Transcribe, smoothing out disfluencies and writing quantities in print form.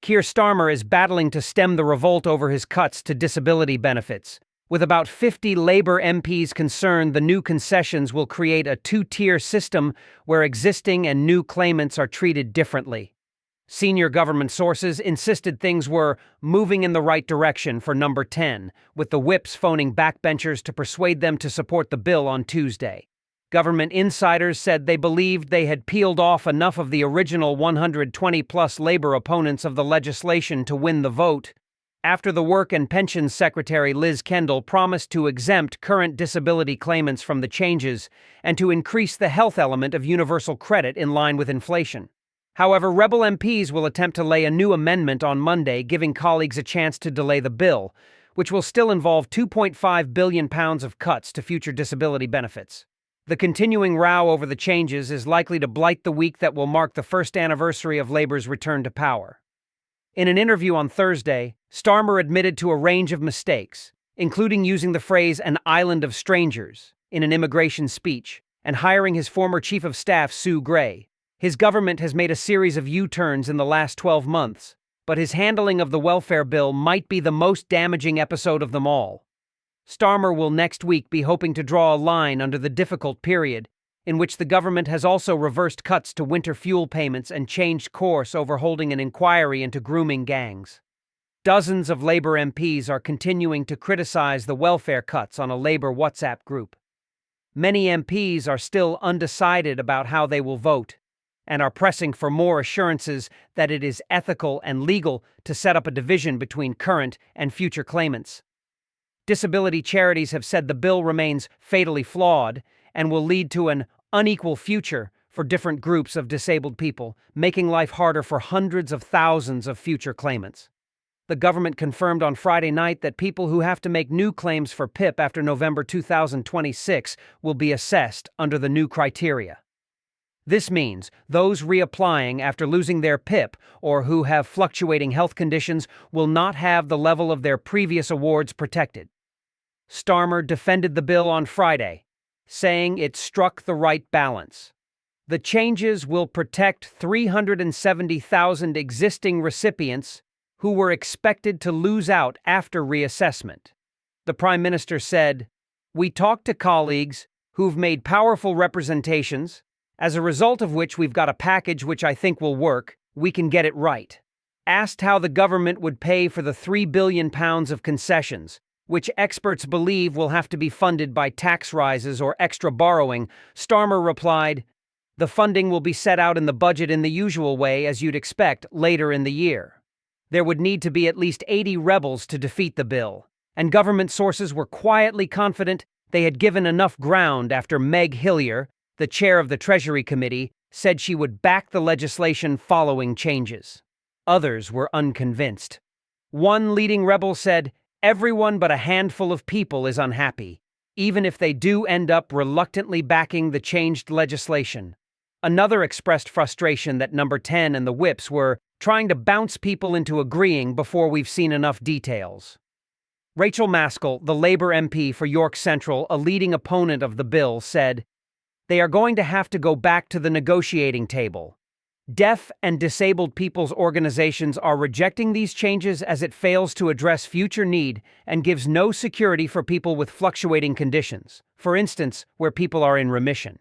Keir Starmer is battling to stem the revolt over his cuts to disability benefits. With about 50 Labour MPs concerned, the new concessions will create a two-tier system where existing and new claimants are treated differently. Senior government sources insisted things were moving in the right direction for number 10, with the whips phoning backbenchers to persuade them to support the bill on Tuesday. Government insiders said they believed they had peeled off enough of the original 120-plus Labour opponents of the legislation to win the vote, after the Work and Pensions Secretary Liz Kendall promised to exempt current disability claimants from the changes and to increase the health element of universal credit in line with inflation. However, Rebel MPs will attempt to lay a new amendment on Monday, giving colleagues a chance to delay the bill, which will still involve £2.5 billion of cuts to future disability benefits. The continuing row over the changes is likely to blight the week that will mark the first anniversary of Labour's return to power. In an interview on Thursday, Starmer admitted to a range of mistakes, including using the phrase "an island of strangers" in an immigration speech and hiring his former chief of staff, Sue Gray. His government has made a series of U-turns in the last 12 months, but his handling of the welfare bill might be the most damaging episode of them all. Starmer will next week be hoping to draw a line under the difficult period, in which the government has also reversed cuts to winter fuel payments and changed course over holding an inquiry into grooming gangs. Dozens of Labour MPs are continuing to criticize the welfare cuts on a Labour WhatsApp group. Many MPs are still undecided about how they will vote, and are pressing for more assurances that it is ethical and legal to set up a division between current and future claimants. Disability charities have said the bill remains fatally flawed and will lead to an unequal future for different groups of disabled people, making life harder for hundreds of thousands of future claimants. The government confirmed on Friday night that people who have to make new claims for PIP after November 2026 will be assessed under the new criteria. This means those reapplying after losing their PIP or who have fluctuating health conditions will not have the level of their previous awards protected. Starmer defended the bill on Friday, saying it struck the right balance. The changes will protect 370,000 existing recipients who were expected to lose out after reassessment. The Prime Minister said, "We talked to colleagues who've made powerful representations, as a result of which we've got a package which I think will work. We can get it right." Asked how the government would pay for the £3 billion of concessions, which experts believe will have to be funded by tax rises or extra borrowing, Starmer replied, "The funding will be set out in the budget in the usual way, as you'd expect, later in the year. There would need to be at least 80 rebels to defeat the bill, and government sources were quietly confident they had given enough ground after Meg Hillier, the chair of the Treasury Committee, said she would back the legislation following changes. Others were unconvinced. One leading rebel said, "Everyone but a handful of people is unhappy, even if they do end up reluctantly backing the changed legislation." Another expressed frustration that number 10 and the whips were trying to bounce people into agreeing before we've seen enough details. Rachel Maskell, the Labour MP for York Central, a leading opponent of the bill, said, "They are going to have to go back to the negotiating table. Deaf and disabled people's organizations are rejecting these changes as it fails to address future need and gives no security for people with fluctuating conditions, for instance, where people are in remission."